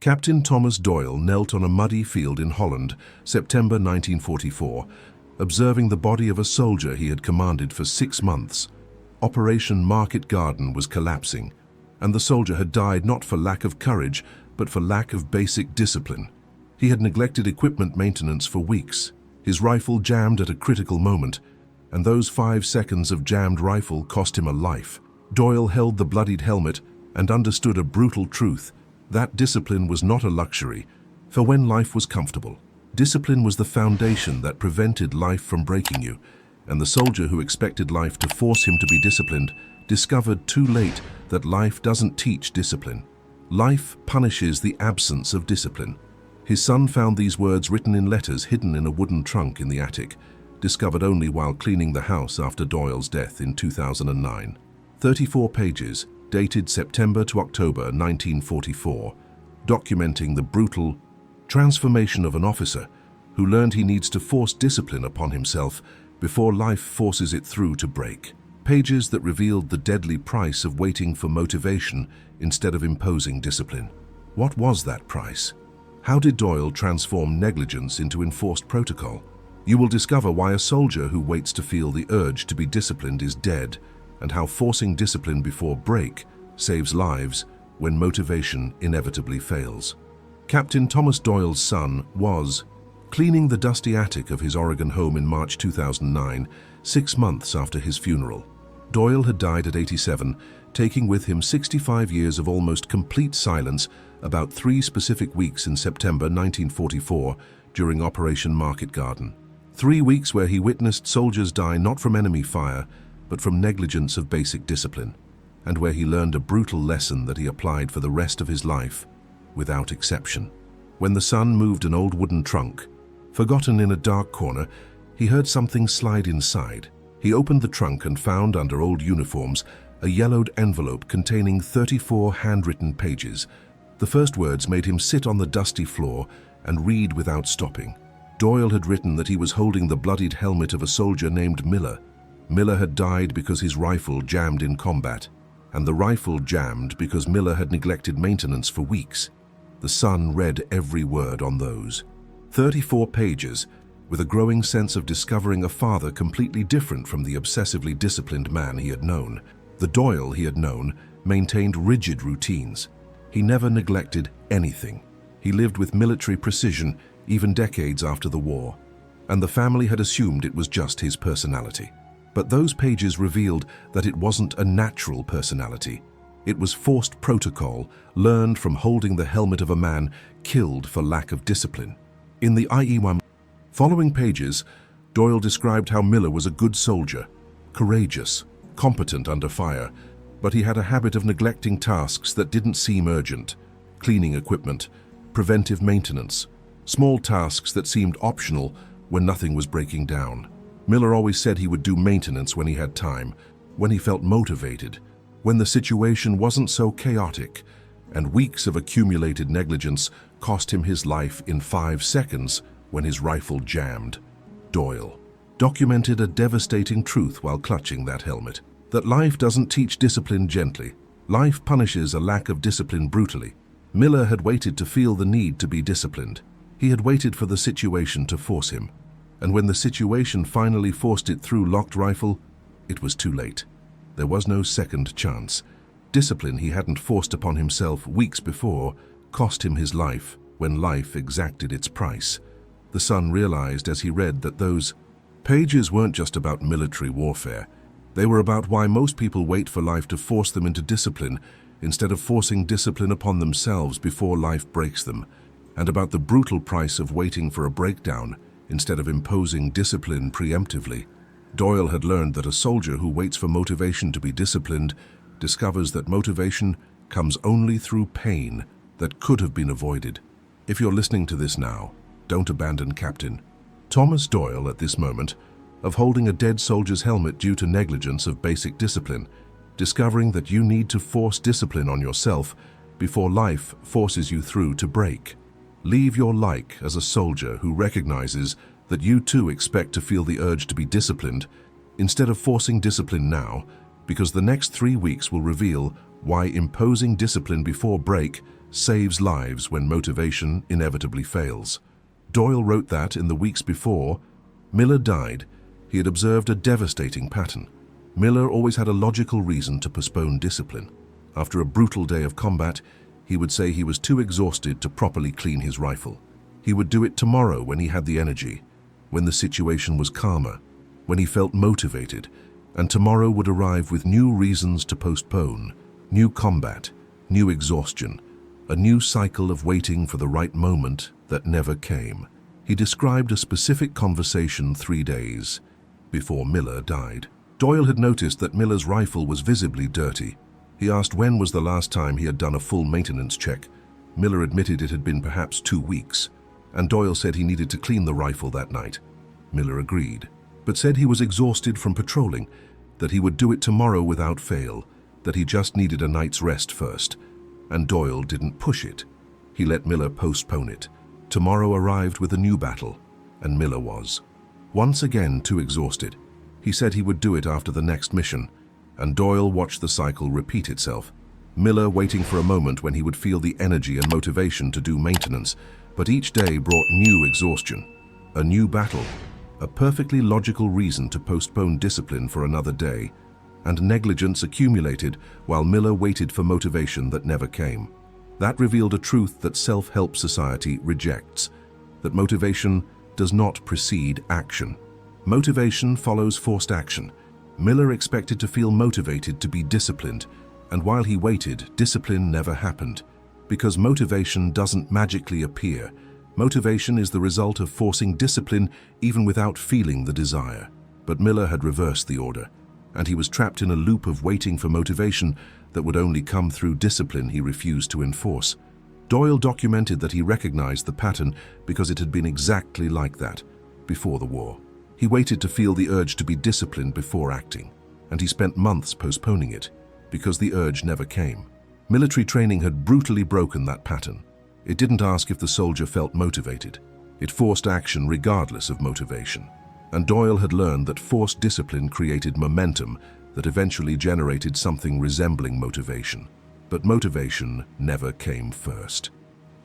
Captain Thomas Doyle knelt on a muddy field in Holland, September 1944, observing the body of a soldier he had commanded for 6 months. Operation Market Garden was collapsing, and the soldier had died not for lack of courage, but for lack of basic discipline. He had neglected equipment maintenance for weeks. His rifle jammed at a critical moment, and those 5 seconds of jammed rifle cost him a life. Doyle held the bloodied helmet and understood a brutal truth: that discipline was not a luxury, for when life was comfortable. Discipline was the foundation that prevented life from breaking you, and the soldier who expected life to force him to be disciplined discovered too late that life doesn't teach discipline. Life punishes the absence of discipline. His son found these words written in letters hidden in a wooden trunk in the attic, discovered only while cleaning the house after Doyle's death in 2009. 34 pages, dated September to October 1944, documenting the brutal transformation of an officer who learned he needs to force discipline upon himself before life forces it through to break. Pages that revealed the deadly price of waiting for motivation instead of imposing discipline. What was that price? How did Doyle transform negligence into enforced protocol? You will discover why a soldier who waits to feel the urge to be disciplined is dead, and how forcing discipline before break saves lives when motivation inevitably fails. Captain Thomas Doyle's son was cleaning the dusty attic of his Oregon home in March 2009, 6 months after his funeral. Doyle had died at 87, taking with him 65 years of almost complete silence about 3 specific weeks in September 1944 during Operation Market Garden. 3 weeks where he witnessed soldiers die not from enemy fire, but from negligence of basic discipline, and where he learned a brutal lesson that he applied for the rest of his life, without exception. When the son moved an old wooden trunk, forgotten in a dark corner, he heard something slide inside. He opened the trunk and found, under old uniforms, a yellowed envelope containing 34 handwritten pages. The first words made him sit on the dusty floor and read without stopping. Doyle had written that he was holding the bloodied helmet of a soldier named Miller. Miller had died because his rifle jammed in combat, and the rifle jammed because Miller had neglected maintenance for weeks. The son read every word on those 34 pages, with a growing sense of discovering a father completely different from the obsessively disciplined man he had known. The Doyle he had known maintained rigid routines. He never neglected anything. He lived with military precision, even decades after the war, and the family had assumed it was just his personality. But those pages revealed that it wasn't a natural personality. It was forced protocol, learned from holding the helmet of a man killed for lack of discipline. In the IE1 following pages, Doyle described how Miller was a good soldier, courageous, competent under fire, but he had a habit of neglecting tasks that didn't seem urgent: cleaning equipment, preventive maintenance, small tasks that seemed optional when nothing was breaking down. Miller always said he would do maintenance when he had time, when he felt motivated, when the situation wasn't so chaotic, and weeks of accumulated negligence cost him his life in 5 seconds when his rifle jammed. Doyle documented a devastating truth while clutching that helmet: that life doesn't teach discipline gently. Life punishes a lack of discipline brutally. Miller had waited to feel the need to be disciplined. He had waited for the situation to force him. And when the situation finally forced it through locked rifle, it was too late. There was no second chance. Discipline he hadn't forced upon himself weeks before cost him his life when life exacted its price. The son realized as he read that those pages weren't just about military warfare. They were about why most people wait for life to force them into discipline instead of forcing discipline upon themselves before life breaks them, and about the brutal price of waiting for a breakdown instead of imposing discipline preemptively. Doyle had learned that a soldier who waits for motivation to be disciplined discovers that motivation comes only through pain that could have been avoided. If you're listening to this now, don't abandon Captain Thomas Doyle at this moment of holding a dead soldier's helmet due to negligence of basic discipline, discovering that you need to force discipline on yourself before life forces you through to break. Leave your like as a soldier who recognizes that you too expect to feel the urge to be disciplined instead of forcing discipline now, because the next 3 weeks will reveal Why imposing discipline before break saves lives when motivation inevitably fails. Doyle wrote that in the weeks before Miller died, he had observed a devastating pattern. Miller always had a logical reason to postpone discipline. After a brutal day of combat, he would say he was too exhausted to properly clean his rifle. He would do it tomorrow when he had the energy, when the situation was calmer, when he felt motivated, and tomorrow would arrive with new reasons to postpone, new combat, new exhaustion, a new cycle of waiting for the right moment that never came. He described a specific conversation 3 days before Miller died. Doyle had noticed that Miller's rifle was visibly dirty. He asked when was the last time he had done a full maintenance check. Miller admitted it had been perhaps 2 weeks, and Doyle said he needed to clean the rifle that night. Miller agreed, but said he was exhausted from patrolling, that he would do it tomorrow without fail, that he just needed a night's rest first. And Doyle didn't push it. He let Miller postpone it. Tomorrow arrived with a new battle, and Miller was once again too exhausted. He said he would do it after the next mission, and Doyle watched the cycle repeat itself. Miller waiting for a moment when he would feel the energy and motivation to do maintenance, but each day brought new exhaustion, a new battle, a perfectly logical reason to postpone discipline for another day, and negligence accumulated while Miller waited for motivation that never came. That revealed a truth that self-help society rejects, that motivation does not precede action. Motivation follows forced action. Miller expected to feel motivated to be disciplined, and while he waited, discipline never happened. Because motivation doesn't magically appear. Motivation is the result of forcing discipline even without feeling the desire. But Miller had reversed the order, and he was trapped in a loop of waiting for motivation that would only come through discipline he refused to enforce. Doyle documented that he recognized the pattern because it had been exactly like that before the war. He waited to feel the urge to be disciplined before acting, and he spent months postponing it because the urge never came. Military training had brutally broken that pattern. It didn't ask if the soldier felt motivated. It forced action regardless of motivation. And Doyle had learned that forced discipline created momentum that eventually generated something resembling motivation. But motivation never came first.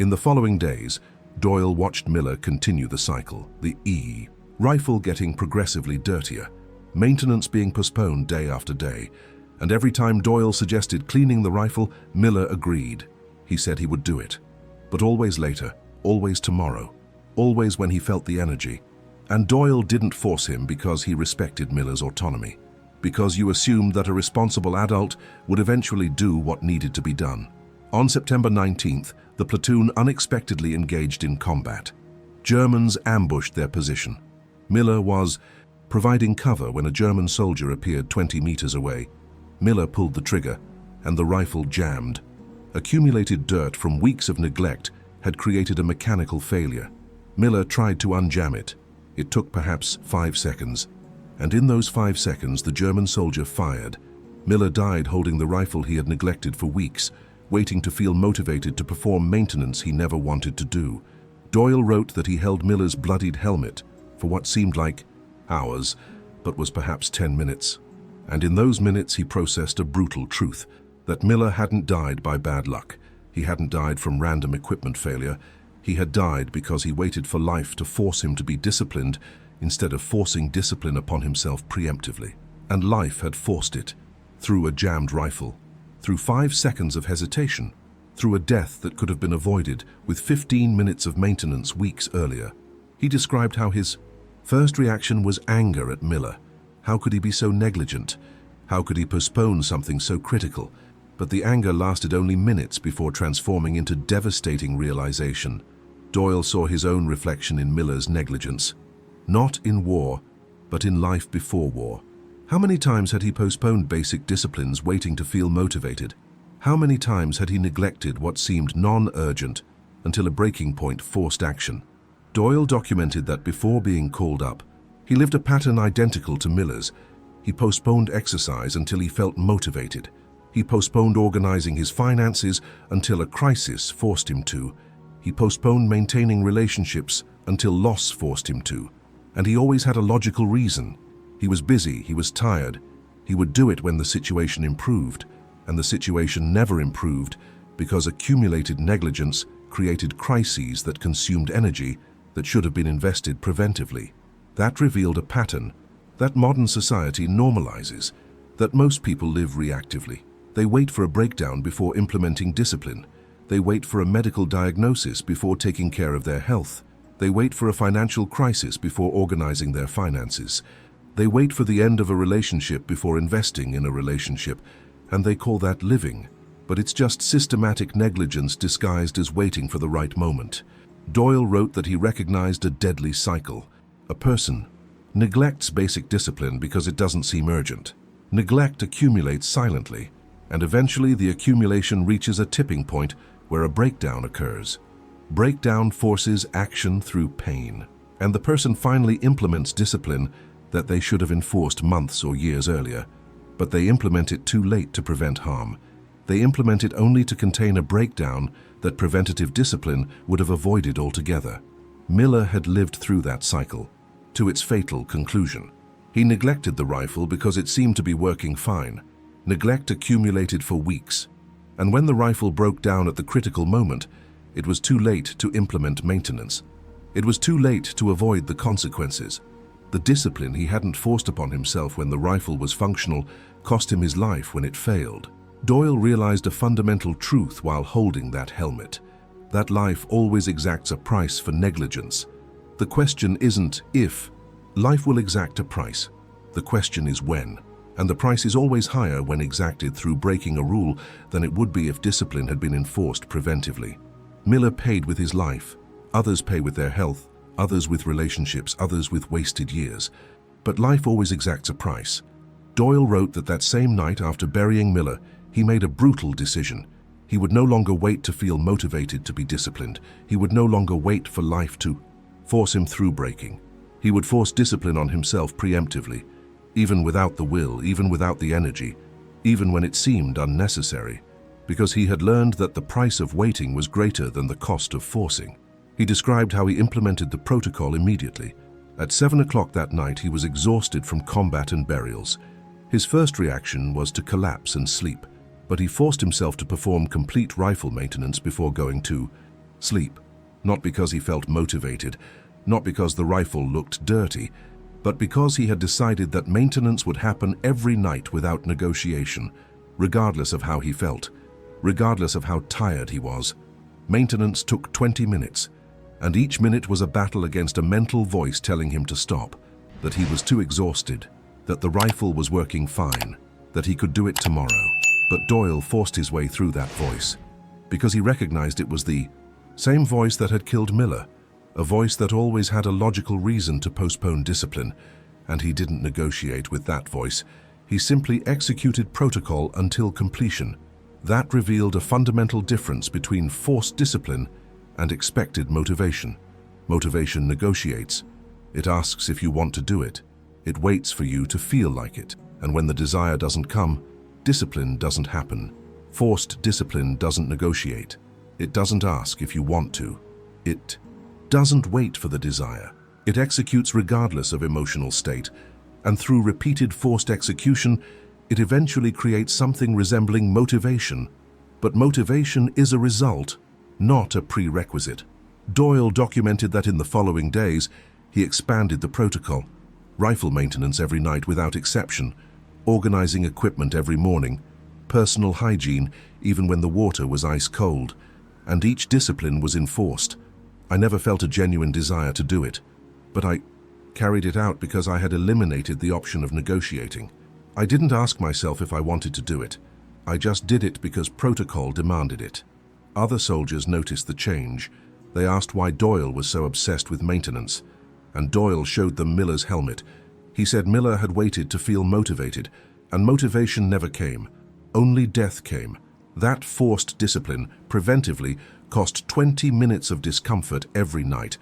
In the following days, Doyle watched Miller continue the cycle, the rifle getting progressively dirtier, maintenance being postponed day after day, and every time Doyle suggested cleaning the rifle, Miller agreed. He said he would do it, but always later, always tomorrow, always when he felt the energy. And Doyle didn't force him because he respected Miller's autonomy, because you assumed that a responsible adult would eventually do what needed to be done. On September 19th, the platoon unexpectedly engaged in combat. Germans ambushed their position. Miller was providing cover when a German soldier appeared 20 meters away. Miller pulled the trigger, and the rifle jammed. Accumulated dirt from weeks of neglect had created a mechanical failure. Miller tried to unjam it. It took perhaps 5 seconds, and in those 5 seconds the German soldier fired. Miller died holding the rifle he had neglected for weeks, waiting to feel motivated to perform maintenance he never wanted to do. Doyle wrote that he held Miller's bloodied helmet for what seemed like hours, but was perhaps 10 minutes. And in those minutes he processed a brutal truth, that Miller hadn't died by bad luck. He hadn't died from random equipment failure. He had died because he waited for life to force him to be disciplined instead of forcing discipline upon himself preemptively. And life had forced it, through a jammed rifle, through 5 seconds of hesitation, through a death that could have been avoided with 15 minutes of maintenance weeks earlier. He described how his first reaction was anger at Miller. How could he be so negligent? How could he postpone something so critical? But the anger lasted only minutes before transforming into devastating realization. Doyle saw his own reflection in Miller's negligence. Not in war, but in life before war. How many times had he postponed basic disciplines waiting to feel motivated? How many times had he neglected what seemed non-urgent until a breaking point forced action? Doyle documented that before being called up, he lived a pattern identical to Miller's. He postponed exercise until he felt motivated. He postponed organizing his finances until a crisis forced him to. He postponed maintaining relationships until loss forced him to. And he always had a logical reason. He was busy, he was tired. He would do it when the situation improved. and the situation never improved because accumulated negligence created crises that consumed energy that should have been invested preventively. That revealed a pattern that modern society normalizes, that most people live reactively. They wait for a breakdown before implementing discipline. They wait for a medical diagnosis before taking care of their health. They wait for a financial crisis before organizing their finances. They wait for the end of a relationship before investing in a relationship, and they call that living. But it's just systematic negligence disguised as waiting for the right moment. Doyle wrote that he recognized a deadly cycle. A person neglects basic discipline because it doesn't seem urgent. Neglect accumulates silently, and eventually the accumulation reaches a tipping point where a breakdown occurs. Breakdown forces action through pain, and the person finally implements discipline that they should have enforced months or years earlier. But they implement it too late to prevent harm. They implement it only to contain a breakdown that preventative discipline would have avoided altogether. Miller had lived through that cycle, to its fatal conclusion. He neglected the rifle because it seemed to be working fine. Neglect accumulated for weeks, and when the rifle broke down at the critical moment, it was too late to implement maintenance. It was too late to avoid the consequences. The discipline he hadn't forced upon himself when the rifle was functional cost him his life when it failed. Doyle realized a fundamental truth while holding that helmet: that life always exacts a price for negligence. The question isn't if. Life will exact a price. The question is when. And the price is always higher when exacted through breaking a rule than it would be if discipline had been enforced preventively. Miller paid with his life. Others pay with their health, others with relationships, others with wasted years. But life always exacts a price. Doyle wrote that same night after burying Miller, he made a brutal decision. He would no longer wait to feel motivated to be disciplined. He would no longer wait for life to force him through breaking. He would force discipline on himself preemptively, even without the will, even without the energy, even when it seemed unnecessary, because he had learned that the price of waiting was greater than the cost of forcing. He described how he implemented the protocol immediately. At 7 o'clock that night, he was exhausted from combat and burials. His first reaction was to collapse and sleep, but he forced himself to perform complete rifle maintenance before going to sleep, not because he felt motivated, not because the rifle looked dirty, but because he had decided that maintenance would happen every night without negotiation, regardless of how he felt, regardless of how tired he was. Maintenance took 20 minutes, and each minute was a battle against a mental voice telling him to stop, that he was too exhausted, that the rifle was working fine, that he could do it tomorrow. But Doyle forced his way through that voice, because he recognized it was the same voice that had killed Miller, a voice that always had a logical reason to postpone discipline, and he didn't negotiate with that voice. He simply executed protocol until completion. That revealed a fundamental difference between forced discipline and expected motivation. Motivation negotiates. It asks if you want to do it. It waits for you to feel like it. And when the desire doesn't come, discipline doesn't happen. Forced discipline doesn't negotiate. It doesn't ask if you want to. It doesn't wait for the desire. It executes regardless of emotional state, and through repeated forced execution, it eventually creates something resembling motivation. But motivation is a result, not a prerequisite. Doyle documented that in the following days, he expanded the protocol: rifle maintenance every night without exception, organizing equipment every morning, personal hygiene even when the water was ice cold, and each discipline was enforced. I never felt a genuine desire to do it, but I carried it out because I had eliminated the option of negotiating. I didn't ask myself if I wanted to do it. I just did it because protocol demanded it. Other soldiers noticed the change. They asked why Doyle was so obsessed with maintenance, and Doyle showed them Miller's helmet. He said Miller had waited to feel motivated, and motivation never came. Only death came. That forced discipline, preventively, cost 20 minutes of discomfort every night,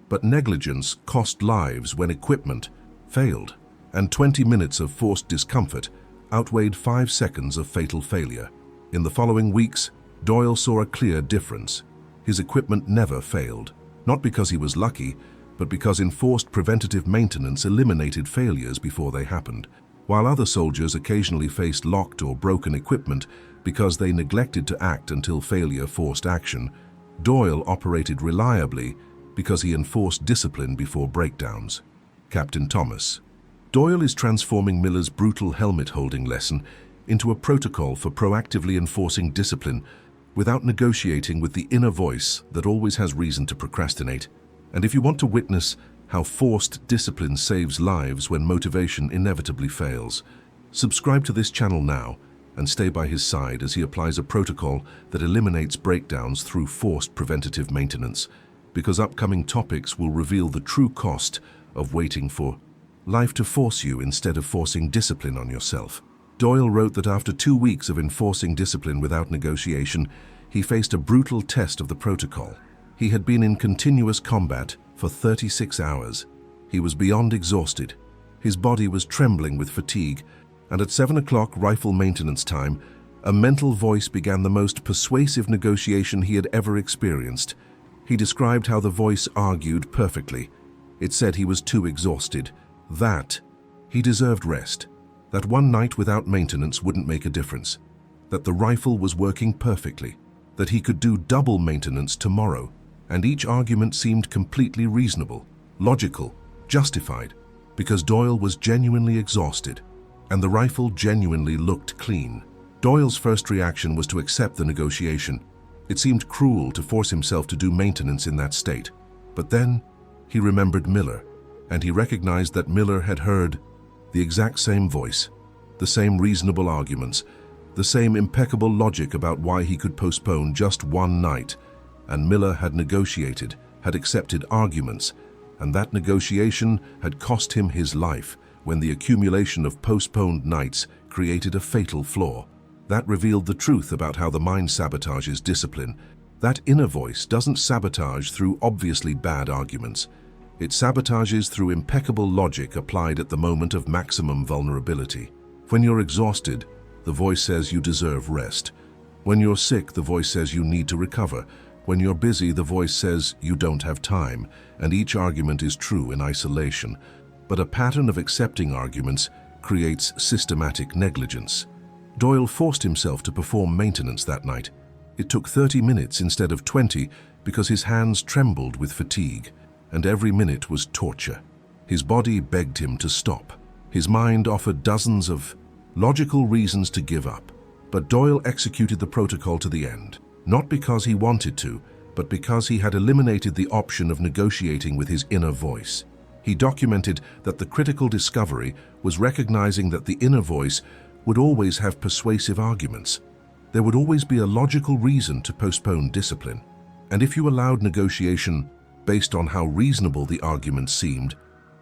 but negligence cost lives when equipment failed, and 20 minutes of forced discomfort outweighed 5 seconds of fatal failure. In the following weeks, Doyle saw a clear difference. His equipment never failed, not because he was lucky, but because enforced preventative maintenance eliminated failures before they happened. while other soldiers occasionally faced locked or broken equipment because they neglected to act until failure forced action. Doyle operated reliably because he enforced discipline before breakdowns. Captain Thomas. Doyle is transforming Miller's brutal helmet-holding lesson into a protocol for proactively enforcing discipline without negotiating with the inner voice that always has reason to procrastinate. And if you want to witness how forced discipline saves lives when motivation inevitably fails, subscribe to this channel now and stay by his side as he applies a protocol that eliminates breakdowns through forced preventative maintenance, because upcoming topics will reveal the true cost of waiting for life to force you instead of forcing discipline on yourself. Doyle wrote that after 2 weeks of enforcing discipline without negotiation, he faced a brutal test of the protocol. He had been in continuous combat for 36 hours. He was beyond exhausted. His body was trembling with fatigue, and at 7 o'clock rifle maintenance time, a mental voice began the most persuasive negotiation he had ever experienced. He described how the voice argued perfectly. It said he was too exhausted, that he deserved rest, that one night without maintenance wouldn't make a difference, that the rifle was working perfectly, that he could do double maintenance tomorrow, and each argument seemed completely reasonable, logical, justified, because Doyle was genuinely exhausted, and the rifle genuinely looked clean. Doyle's first reaction was to accept the negotiation. It seemed cruel to force himself to do maintenance in that state. But then he remembered Miller, and he recognized that Miller had heard the exact same voice, the same reasonable arguments, the same impeccable logic about why he could postpone just one night. And Miller had negotiated, had accepted arguments, and that negotiation had cost him his life when the accumulation of postponed nights created a fatal flaw. That revealed the truth about how the mind sabotages discipline. That inner voice doesn't sabotage through obviously bad arguments. It sabotages through impeccable logic applied at the moment of maximum vulnerability. When you're exhausted, the voice says you deserve rest. When you're sick, the voice says you need to recover. When you're busy, the voice says you don't have time, and each argument is true in isolation. But a pattern of accepting arguments creates systematic negligence. Doyle forced himself to perform maintenance that night. It took 30 minutes instead of 20 because his hands trembled with fatigue, and every minute was torture. His body begged him to stop. His mind offered dozens of logical reasons to give up. But Doyle executed the protocol to the end, not because he wanted to, but because he had eliminated the option of negotiating with his inner voice. He documented that the critical discovery was recognizing that the inner voice would always have persuasive arguments. There would always be a logical reason to postpone discipline. And if you allowed negotiation based on how reasonable the arguments seemed,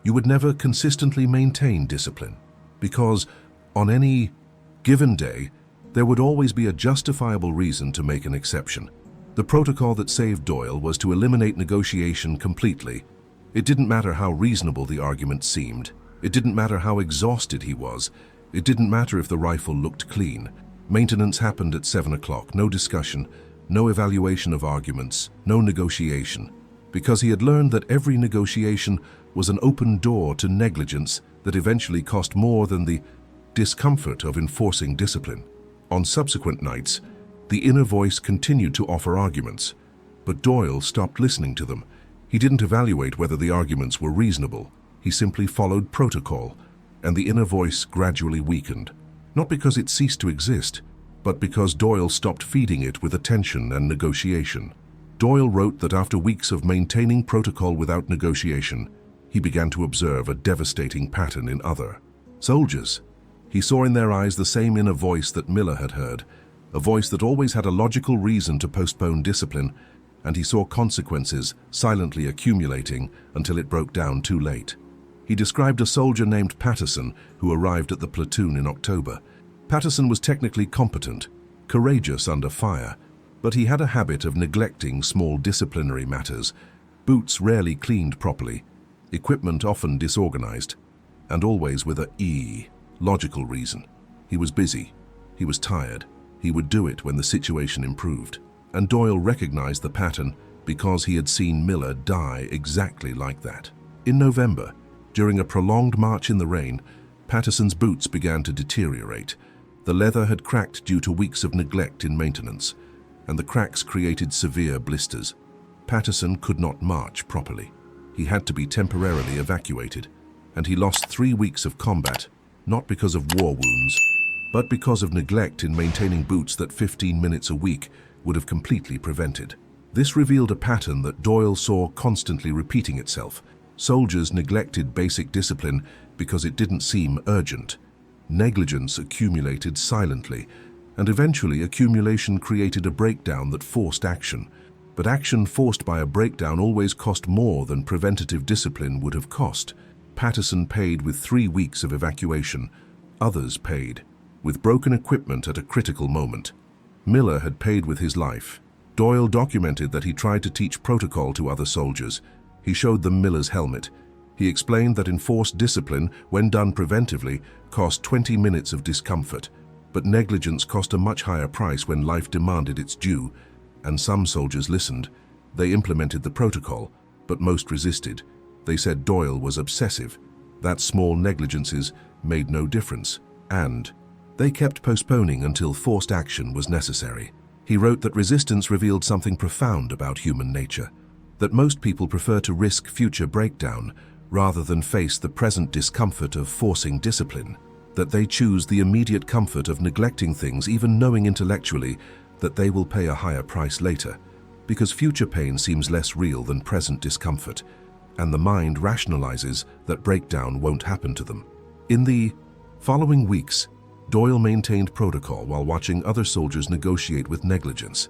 you would never consistently maintain discipline, because on any given day, there would always be a justifiable reason to make an exception. The protocol that saved Doyle was to eliminate negotiation completely. It didn't matter how reasonable the argument seemed. It didn't matter how exhausted he was. It didn't matter if the rifle looked clean. Maintenance happened at 7 o'clock, no discussion, no evaluation of arguments, no negotiation, because he had learned that every negotiation was an open door to negligence that eventually cost more than the discomfort of enforcing discipline. On subsequent nights, the inner voice continued to offer arguments, but Doyle stopped listening to them. He didn't evaluate whether the arguments were reasonable. He simply followed protocol, and the inner voice gradually weakened, not because it ceased to exist, but because Doyle stopped feeding it with attention and negotiation. Doyle wrote that after weeks of maintaining protocol without negotiation, he began to observe a devastating pattern in other soldiers. He saw in their eyes the same inner voice that Miller had heard, a voice that always had a logical reason to postpone discipline, and he saw consequences silently accumulating until it broke down too late. He described a soldier named Patterson who arrived at the platoon in October. Patterson was technically competent, courageous under fire, but he had a habit of neglecting small disciplinary matters. Boots rarely cleaned properly, equipment often disorganized, and always with a logical reason. He was busy, he was tired, he would do it when the situation improved. And Doyle recognized the pattern because he had seen Miller die exactly like that. In November, during a prolonged march in the rain, Patterson's boots began to deteriorate. The leather had cracked due to weeks of neglect in maintenance, and the cracks created severe blisters. Patterson could not march properly. He had to be temporarily evacuated, and he lost 3 weeks of combat, not because of war wounds, but because of neglect in maintaining boots that 15 minutes a week would have completely prevented. This revealed a pattern that Doyle saw constantly repeating itself. Soldiers neglected basic discipline because it didn't seem urgent. Negligence accumulated silently, and eventually accumulation created a breakdown that forced action. But action forced by a breakdown always cost more than preventative discipline would have cost. Patterson paid with 3 weeks of evacuation. Others paid with broken equipment at a critical moment. Miller had paid with his life. Doyle documented that he tried to teach protocol to other soldiers. He showed them Miller's helmet. He explained that enforced discipline, when done preventively, cost 20 minutes of discomfort. But negligence cost a much higher price when life demanded its due. And some soldiers listened. They implemented the protocol, but most resisted. They said Doyle was obsessive, that small negligences made no difference, and they kept postponing until forced action was necessary. He wrote that resistance revealed something profound about human nature, that most people prefer to risk future breakdown rather than face the present discomfort of forcing discipline, that they choose the immediate comfort of neglecting things even knowing intellectually that they will pay a higher price later, because future pain seems less real than present discomfort, and the mind rationalizes that breakdown won't happen to them. In the following weeks, Doyle maintained protocol while watching other soldiers negotiate with negligence.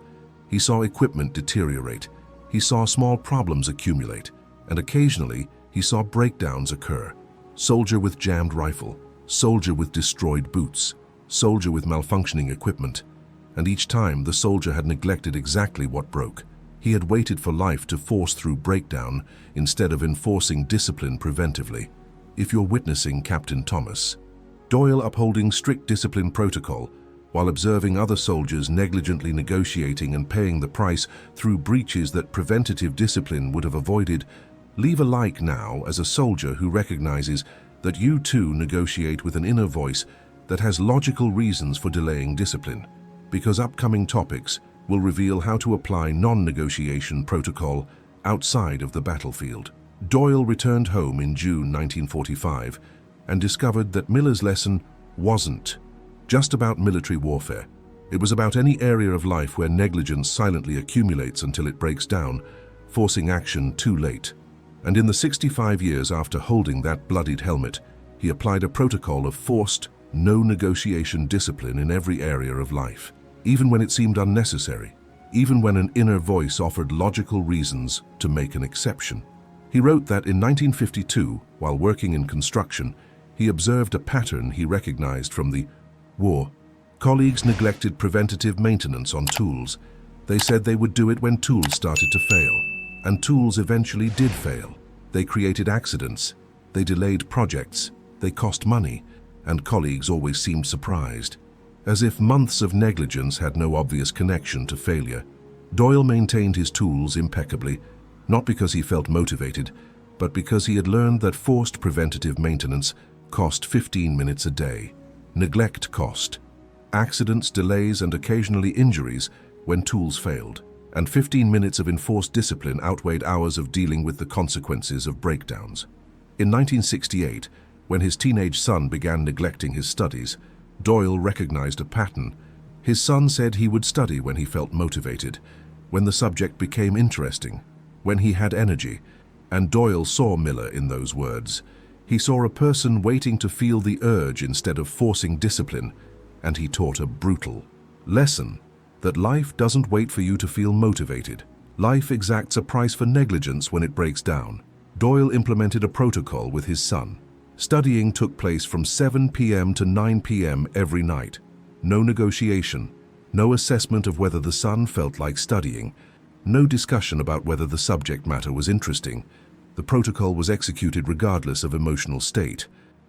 He saw equipment deteriorate, he saw small problems accumulate, and occasionally he saw breakdowns occur. Soldier with jammed rifle, soldier with destroyed boots, soldier with malfunctioning equipment. And each time the soldier had neglected exactly what broke. He had waited for life to force through breakdown instead of enforcing discipline preventively. If you're witnessing Captain Thomas Doyle upholding strict discipline protocol while observing other soldiers negligently negotiating and paying the price through breaches that preventative discipline would have avoided, leave a like now as a soldier who recognizes that you too negotiate with an inner voice that has logical reasons for delaying discipline, because upcoming topics will reveal how to apply non-negotiation protocol outside of the battlefield. Doyle returned home in June 1945 and discovered that Miller's lesson wasn't just about military warfare. It was about any area of life where negligence silently accumulates until it breaks down, forcing action too late. And in the 65 years after holding that bloodied helmet, he applied a protocol of forced, no-negotiation discipline in every area of life, even when it seemed unnecessary, even when an inner voice offered logical reasons to make an exception. He wrote that in 1952, while working in construction, he observed a pattern he recognized from the war. Colleagues neglected preventative maintenance on tools. They said they would do it when tools started to fail, and tools eventually did fail. They created accidents, they delayed projects, they cost money, and colleagues always seemed surprised, as if months of negligence had no obvious connection to failure. Doyle maintained his tools impeccably, not because he felt motivated, but because he had learned that forced preventative maintenance cost 15 minutes a day. Neglect cost accidents, delays, and occasionally injuries when tools failed, and 15 minutes of enforced discipline outweighed hours of dealing with the consequences of breakdowns. In 1968, when his teenage son began neglecting his studies, Doyle recognized a pattern. His son said he would study when he felt motivated, when the subject became interesting, when he had energy, and Doyle saw Miller in those words. He saw a person waiting to feel the urge instead of forcing discipline, and he taught a brutal lesson that life doesn't wait for you to feel motivated. Life exacts a price for negligence when it breaks down. Doyle implemented a protocol with his son. Studying took place from 7 p.m. to 9 p.m. every night. No negotiation, no assessment of whether the son felt like studying, no discussion about whether the subject matter was interesting. The protocol was executed regardless of emotional state,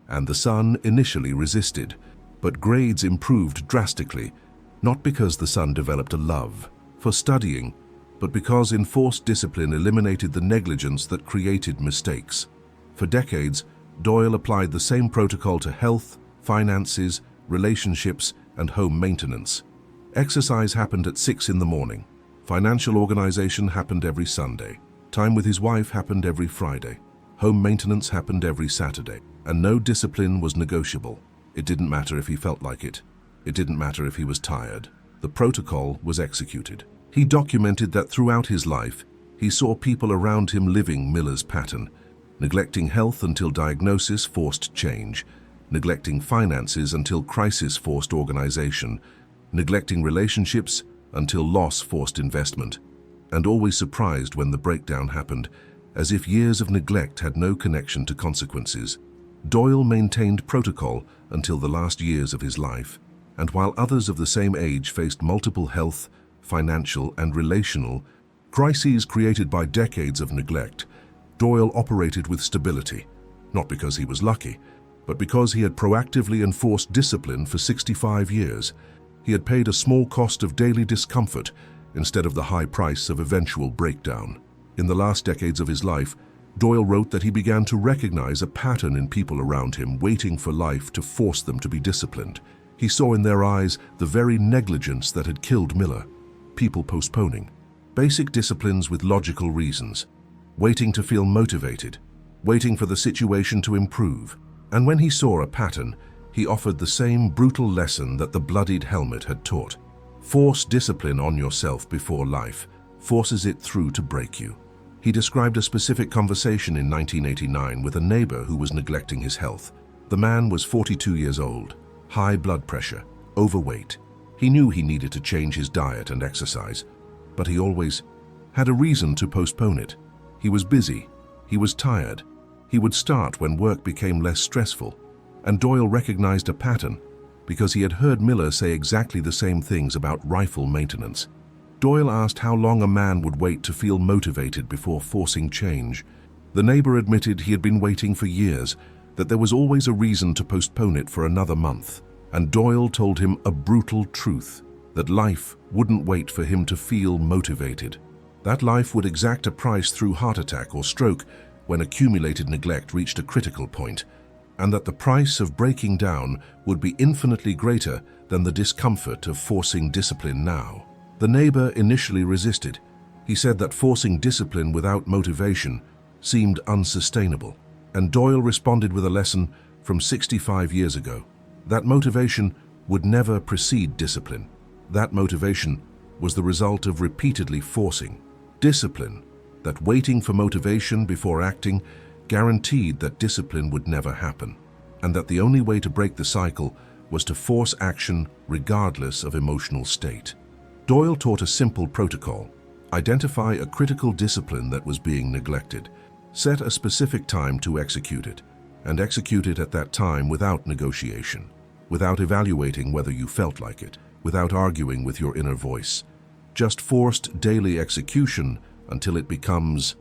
and the son initially resisted, but grades improved drastically, not because the son developed a love for studying, but because enforced discipline eliminated the negligence that created mistakes. For decades, Doyle applied the same protocol to health, finances, relationships, and home maintenance. Exercise happened at 6 in the morning. Financial organization happened every Sunday. Time with his wife happened every Friday. Home maintenance happened every Saturday. And no discipline was negotiable. It didn't matter if he felt like it. It didn't matter if he was tired. The protocol was executed. He documented that throughout his life, he saw people around him living Miller's pattern, neglecting health until diagnosis forced change, neglecting finances until crisis forced organization, neglecting relationships until loss forced investment, and always surprised when the breakdown happened, as if years of neglect had no connection to consequences. Doyle maintained protocol until the last years of his life, and while others of the same age faced multiple health, financial, and relational crises created by decades of neglect, Doyle operated with stability, not because he was lucky, but because he had proactively enforced discipline for 65 years. He had paid a small cost of daily discomfort instead of the high price of eventual breakdown. In the last decades of his life, Doyle wrote that he began to recognize a pattern in people around him waiting for life to force them to be disciplined. He saw in their eyes the very negligence that had killed Miller. People postponing basic disciplines with logical reasons, waiting to feel motivated, waiting for the situation to improve. And when he saw a pattern, he offered the same brutal lesson that the bloodied helmet had taught. Force discipline on yourself before life forces it through to break you. He described a specific conversation in 1989 with a neighbor who was neglecting his health. The man was 42 years old, high blood pressure, overweight. He knew he needed to change his diet and exercise, but he always had a reason to postpone it. He was busy, he was tired, he would start when work became less stressful, and Doyle recognized a pattern because he had heard Miller say exactly the same things about rifle maintenance. Doyle asked how long a man would wait to feel motivated before forcing change. The neighbor admitted he had been waiting for years, that there was always a reason to postpone it for another month. And Doyle told him a brutal truth, that life wouldn't wait for him to feel motivated. That life would exact a price through heart attack or stroke when accumulated neglect reached a critical point, and that the price of breaking down would be infinitely greater than the discomfort of forcing discipline now. The neighbor initially resisted. He said that forcing discipline without motivation seemed unsustainable, and Doyle responded with a lesson from 65 years ago. That motivation would never precede discipline. That motivation was the result of repeatedly forcing discipline, that waiting for motivation before acting guaranteed that discipline would never happen, and that the only way to break the cycle was to force action regardless of emotional state. Doyle taught a simple protocol: identify a critical discipline that was being neglected, set a specific time to execute it, and execute it at that time without negotiation, without evaluating whether you felt like it, without arguing with your inner voice. Just forced daily execution until it becomes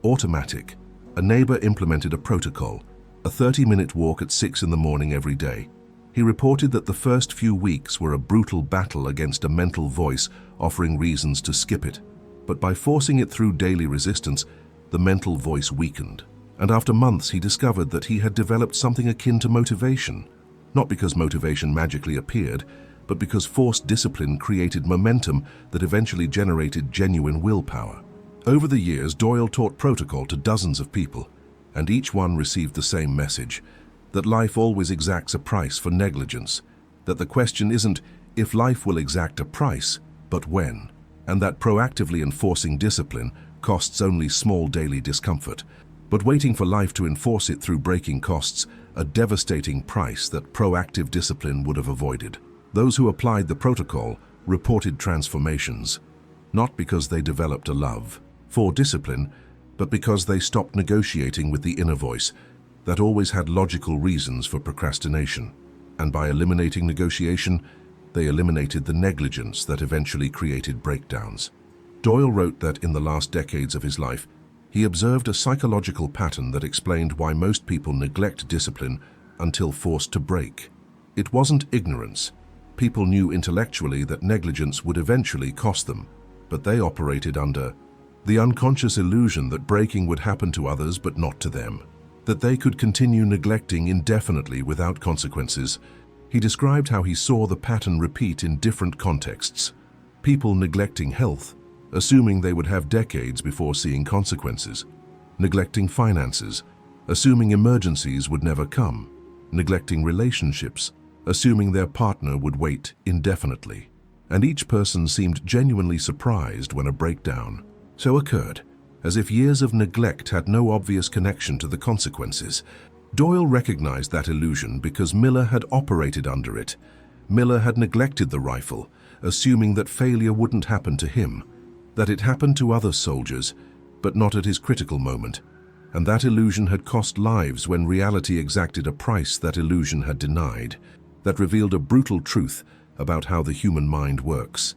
automatic. A neighbor implemented a protocol, a 30-minute walk at 6 in the morning every day. He reported that the first few weeks were a brutal battle against a mental voice offering reasons to skip it. But by forcing it through daily resistance, the mental voice weakened. And after months, he discovered that he had developed something akin to motivation. Not because motivation magically appeared, but because forced discipline created momentum that eventually generated genuine willpower. Over the years, Doyle taught protocol to dozens of people, and each one received the same message: that life always exacts a price for negligence, that the question isn't if life will exact a price, but when, and that proactively enforcing discipline costs only small daily discomfort, but waiting for life to enforce it through breaking costs a devastating price that proactive discipline would have avoided. Those who applied the protocol reported transformations, not because they developed a love for discipline, but because they stopped negotiating with the inner voice that always had logical reasons for procrastination. And by eliminating negotiation, they eliminated the negligence that eventually created breakdowns. Doyle wrote that in the last decades of his life, he observed a psychological pattern that explained why most people neglect discipline until forced to break. It wasn't ignorance. People knew intellectually that negligence would eventually cost them, but they operated under the unconscious illusion that breaking would happen to others but not to them. that they could continue neglecting indefinitely without consequences. He described how he saw the pattern repeat in different contexts. People neglecting health, assuming they would have decades before seeing consequences. Neglecting finances, assuming emergencies would never come. Neglecting relationships, assuming their partner would wait indefinitely. And each person seemed genuinely surprised when a breakdown so occurred, as if years of neglect had no obvious connection to the consequences. Doyle recognized that illusion because Miller had operated under it. Miller had neglected the rifle, assuming that failure wouldn't happen to him, that it happened to other soldiers, but not at his critical moment. And that illusion had cost lives when reality exacted a price that illusion had denied, that revealed a brutal truth about how the human mind works,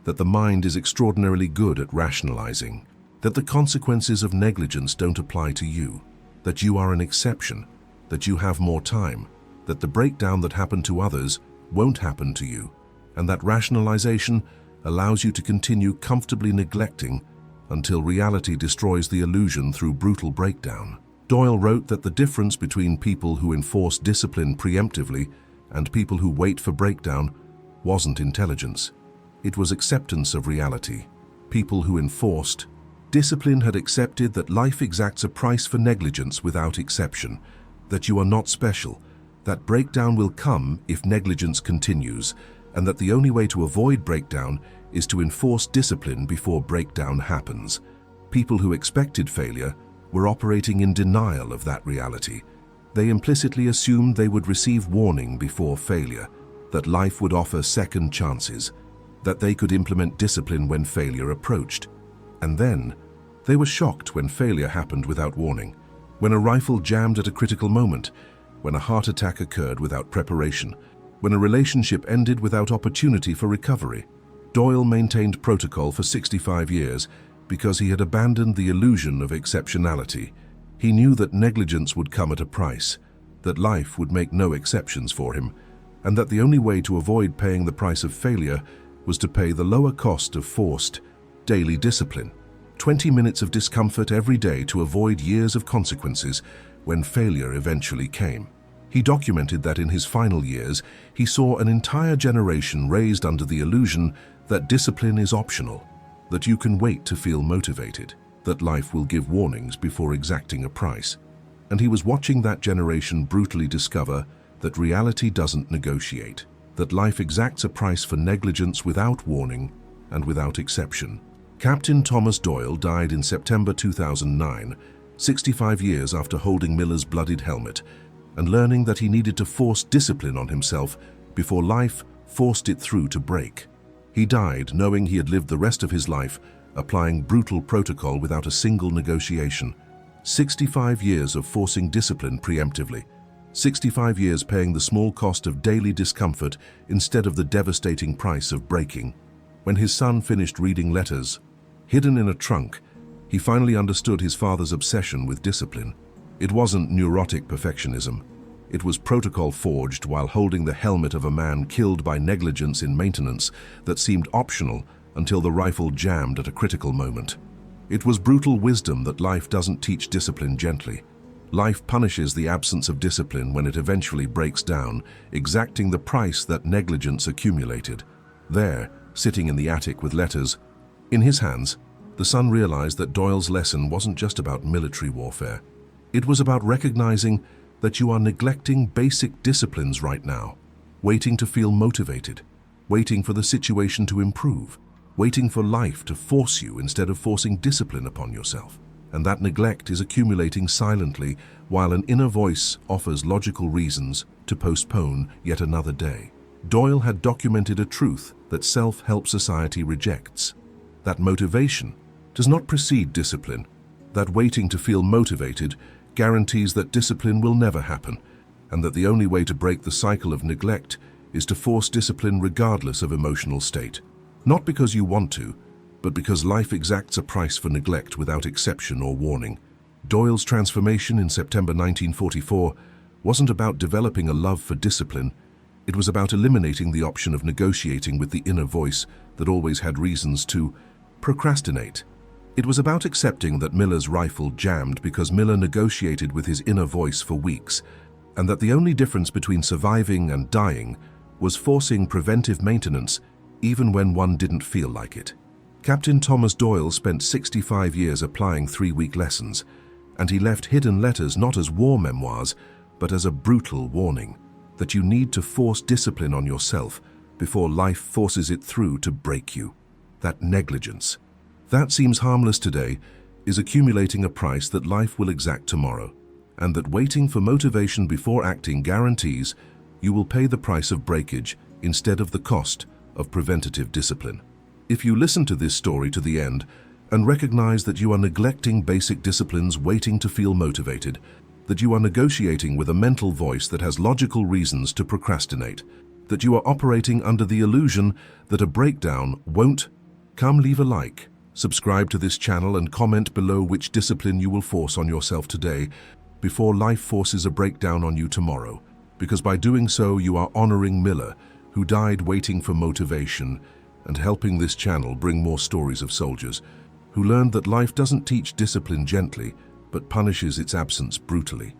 that the mind is extraordinarily good at rationalizing, that the consequences of negligence don't apply to you, that you are an exception, that you have more time, that the breakdown that happened to others won't happen to you, and that rationalization allows you to continue comfortably neglecting until reality destroys the illusion through brutal breakdown. Doyle wrote that the difference between people who enforce discipline preemptively and people who wait for breakdown wasn't intelligence. It was acceptance of reality. People who enforced discipline had accepted that life exacts a price for negligence without exception, that you are not special, that breakdown will come if negligence continues, and that the only way to avoid breakdown is to enforce discipline before breakdown happens. People who expected failure were operating in denial of that reality. They implicitly assumed they would receive warning before failure, that life would offer second chances, that they could implement discipline when failure approached. And then, they were shocked when failure happened without warning, when a rifle jammed at a critical moment, when a heart attack occurred without preparation, when a relationship ended without opportunity for recovery. Doyle maintained protocol for 65 years because he had abandoned the illusion of exceptionality. He knew that negligence would come at a price, that life would make no exceptions for him, and that the only way to avoid paying the price of failure was to pay the lower cost of forced, daily discipline. 20 minutes of discomfort every day to avoid years of consequences when failure eventually came. He documented that in his final years, he saw an entire generation raised under the illusion that discipline is optional, that you can wait to feel motivated, that life will give warnings before exacting a price. And he was watching that generation brutally discover that reality doesn't negotiate, that life exacts a price for negligence without warning and without exception. Captain Thomas Doyle died in September 2009, 65 years after holding Miller's bloodied helmet and learning that he needed to force discipline on himself before life forced it through to break. He died knowing he had lived the rest of his life applying brutal protocol without a single negotiation. 65 years of forcing discipline preemptively. 65 years paying the small cost of daily discomfort instead of the devastating price of breaking. When his son finished reading letters, hidden in a trunk, he finally understood his father's obsession with discipline. It wasn't neurotic perfectionism. It was protocol forged while holding the helmet of a man killed by negligence in maintenance that seemed optional until the rifle jammed at a critical moment. It was brutal wisdom that life doesn't teach discipline gently. Life punishes the absence of discipline when it eventually breaks down, exacting the price that negligence accumulated. There, sitting in the attic with letters in his hands, the son realized that Doyle's lesson wasn't just about military warfare. It was about recognizing that you are neglecting basic disciplines right now, waiting to feel motivated, waiting for the situation to improve, waiting for life to force you instead of forcing discipline upon yourself. And that neglect is accumulating silently while an inner voice offers logical reasons to postpone yet another day. Doyle had documented a truth that self-help society rejects, that motivation does not precede discipline, that waiting to feel motivated guarantees that discipline will never happen, and that the only way to break the cycle of neglect is to force discipline regardless of emotional state. Not because you want to, but because life exacts a price for neglect without exception or warning. Doyle's transformation in September 1944 wasn't about developing a love for discipline. It was about eliminating the option of negotiating with the inner voice that always had reasons to procrastinate. It was about accepting that Miller's rifle jammed because Miller negotiated with his inner voice for weeks, and that the only difference between surviving and dying was forcing preventive maintenance even when one didn't feel like it. Captain Thomas Doyle spent 65 years applying 3-week lessons, and he left hidden letters not as war memoirs, but as a brutal warning that you need to force discipline on yourself before life forces it through to break you. That negligence, that seems harmless today, is accumulating a price that life will exact tomorrow, and that waiting for motivation before acting guarantees you will pay the price of breakage instead of the cost of preventative discipline. If you listen to this story to the end and recognize that you are neglecting basic disciplines waiting to feel motivated, that you are negotiating with a mental voice that has logical reasons to procrastinate, that you are operating under the illusion that a breakdown won't come, leave a like, subscribe to this channel and comment below which discipline you will force on yourself today before life forces a breakdown on you tomorrow, because by doing so you are honoring Miller, who died waiting for motivation, and helping this channel bring more stories of soldiers who learned that life doesn't teach discipline gently, but punishes its absence brutally.